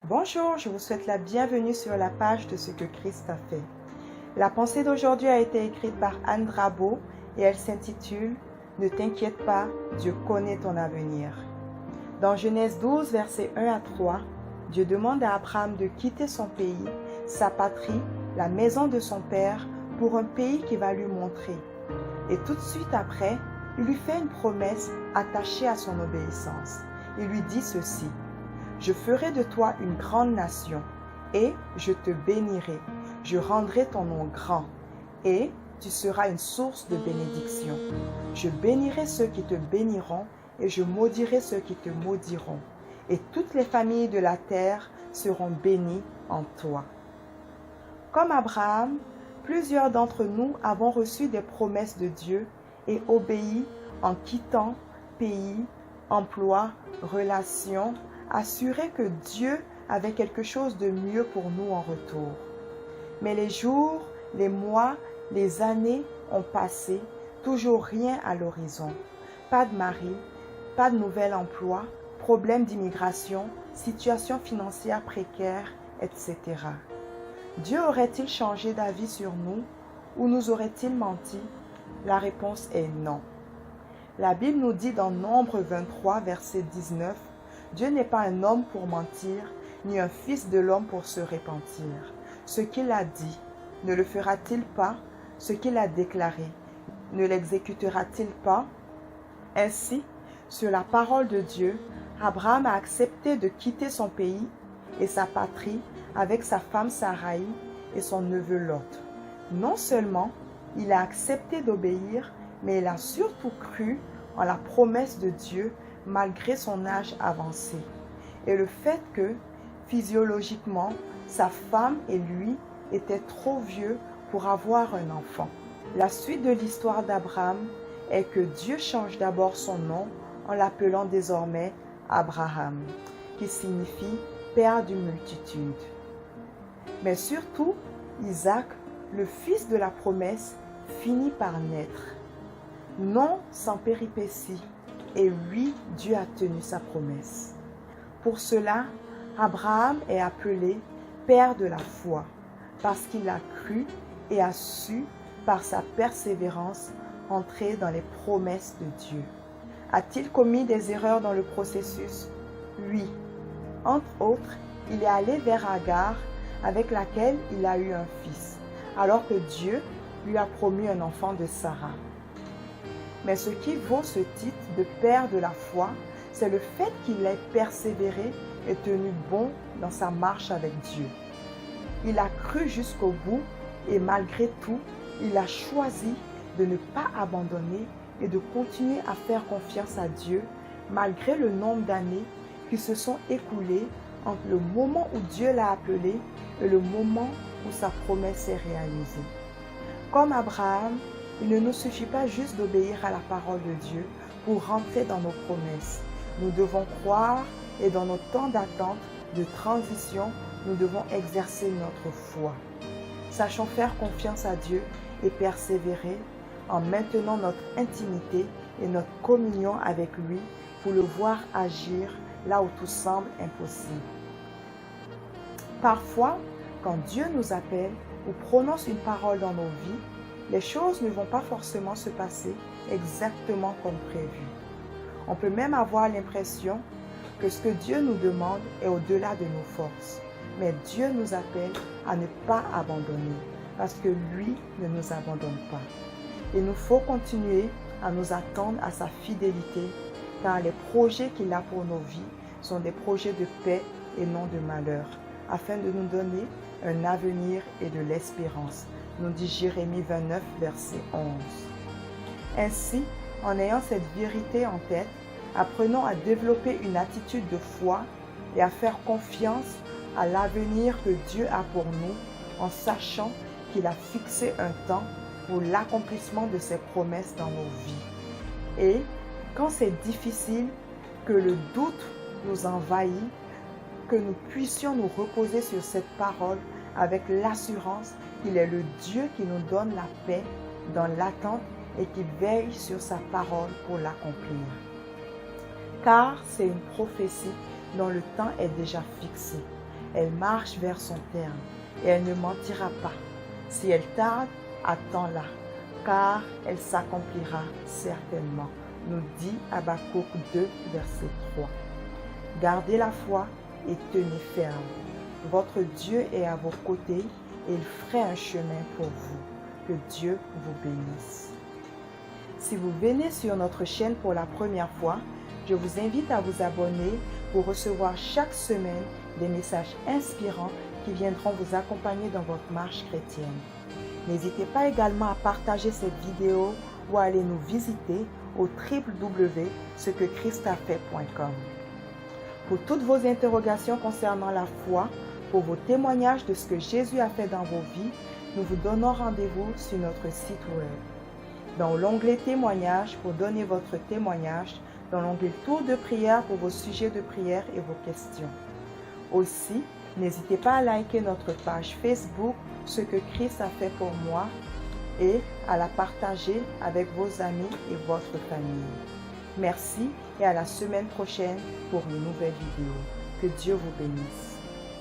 Bonjour, je vous souhaite la bienvenue sur la page de ce que Christ a fait. La pensée d'aujourd'hui a été écrite par Anne Drabeau et elle s'intitule « Ne t'inquiète pas, Dieu connaît ton avenir ». Dans Genèse 12, versets 1 à 3, Dieu demande à Abraham de quitter son pays, sa patrie, la maison de son père, pour un pays qu'il va lui montrer. Et tout de suite après, il lui fait une promesse attachée à son obéissance. Il lui dit ceci: « Je ferai de toi une grande nation, et je te bénirai. Je rendrai ton nom grand, et tu seras une source de bénédiction. Je bénirai ceux qui te béniront, et je maudirai ceux qui te maudiront. Et toutes les familles de la terre seront bénies en toi. » Comme Abraham, plusieurs d'entre nous avons reçu des promesses de Dieu et obéi en quittant pays, emploi, relations, assurés que Dieu avait quelque chose de mieux pour nous en retour. Mais les jours, les mois, les années ont passé, toujours rien à l'horizon. Pas de mari, pas de nouvel emploi, problèmes d'immigration, situation financière précaire, etc. Dieu aurait-il changé d'avis sur nous ou nous aurait-il menti? La réponse est non. La Bible nous dit dans Nombre 23, verset 19, « Dieu n'est pas un homme pour mentir, ni un fils de l'homme pour se repentir. Ce qu'il a dit, ne le fera-t-il pas? Ce qu'il a déclaré, ne l'exécutera-t-il pas? » Ainsi, sur la parole de Dieu, Abraham a accepté de quitter son pays et sa patrie avec sa femme Saraï et son neveu Lot. Non seulement il a accepté d'obéir, mais il a surtout cru en la promesse de Dieu malgré son âge avancé. Et le fait que, physiologiquement, sa femme et lui étaient trop vieux pour avoir un enfant. La suite de l'histoire d'Abraham est que Dieu change d'abord son nom en l'appelant désormais Abraham, qui signifie Père d'une multitude. Mais surtout, Isaac, le fils de la promesse, finit par naître. Non sans péripéties, et oui, Dieu a tenu sa promesse. Pour cela, Abraham est appelé Père de la foi, parce qu'il a cru et a su, par sa persévérance, entrer dans les promesses de Dieu. A-t-il commis des erreurs dans le processus? Oui. Entre autres, il est allé vers Agar, avec laquelle il a eu un fils, alors que Dieu lui a promis un enfant de Sarah. Mais ce qui vaut ce titre de Père de la foi, c'est le fait qu'il ait persévéré et tenu bon dans sa marche avec Dieu. Il a cru jusqu'au bout et malgré tout, il a choisi de ne pas abandonner et de continuer à faire confiance à Dieu malgré le nombre d'années qui se sont écoulées entre le moment où Dieu l'a appelé et le moment où sa promesse s'est réalisée. Comme Abraham, il ne nous suffit pas juste d'obéir à la parole de Dieu pour rentrer dans nos promesses. Nous devons croire et dans nos temps d'attente, de transition, nous devons exercer notre foi. Sachons faire confiance à Dieu et persévérer en maintenant notre intimité et notre communion avec lui pour le voir agir là où tout semble impossible. Parfois, quand Dieu nous appelle ou prononce une parole dans nos vies, les choses ne vont pas forcément se passer exactement comme prévu. On peut même avoir l'impression que ce que Dieu nous demande est au-delà de nos forces. Mais Dieu nous appelle à ne pas abandonner, parce que lui ne nous abandonne pas. Il nous faut continuer à nous attendre à sa fidélité, car les projets qu'il a pour nos vies sont des projets de paix et non de malheur, afin de nous donner un avenir et de l'espérance, nous dit Jérémie 29, verset 11. Ainsi, en ayant cette vérité en tête, apprenons à développer une attitude de foi et à faire confiance à l'avenir que Dieu a pour nous, en sachant qu'il a fixé un temps pour l'accomplissement de ses promesses dans nos vies. Et quand c'est difficile, que le doute nous envahit, que nous puissions nous reposer sur cette parole avec l'assurance qu'il est le Dieu qui nous donne la paix dans l'attente et qui veille sur sa parole pour l'accomplir. Car c'est une prophétie dont le temps est déjà fixé. Elle marche vers son terme et elle ne mentira pas. Si elle tarde, attends-la, car elle s'accomplira certainement, nous dit Habakkuk 2, verset 3. Gardez la foi et tenez ferme. Votre Dieu est à vos côtés et il ferait un chemin pour vous. Que Dieu vous bénisse. Si vous venez sur notre chaîne pour la première fois, je vous invite à vous abonner pour recevoir chaque semaine des messages inspirants qui viendront vous accompagner dans votre marche chrétienne. N'hésitez pas également à partager cette vidéo ou à aller nous visiter au www.cequechristafait.com. Pour toutes vos interrogations concernant la foi, pour vos témoignages de ce que Jésus a fait dans vos vies, nous vous donnons rendez-vous sur notre site web. Dans l'onglet témoignages, pour donner votre témoignage, dans l'onglet tour de prière pour vos sujets de prière et vos questions. Aussi, n'hésitez pas à liker notre page Facebook, Ce que Christ a fait pour moi, et à la partager avec vos amis et votre famille. Merci et à la semaine prochaine pour une nouvelle vidéo. Que Dieu vous bénisse.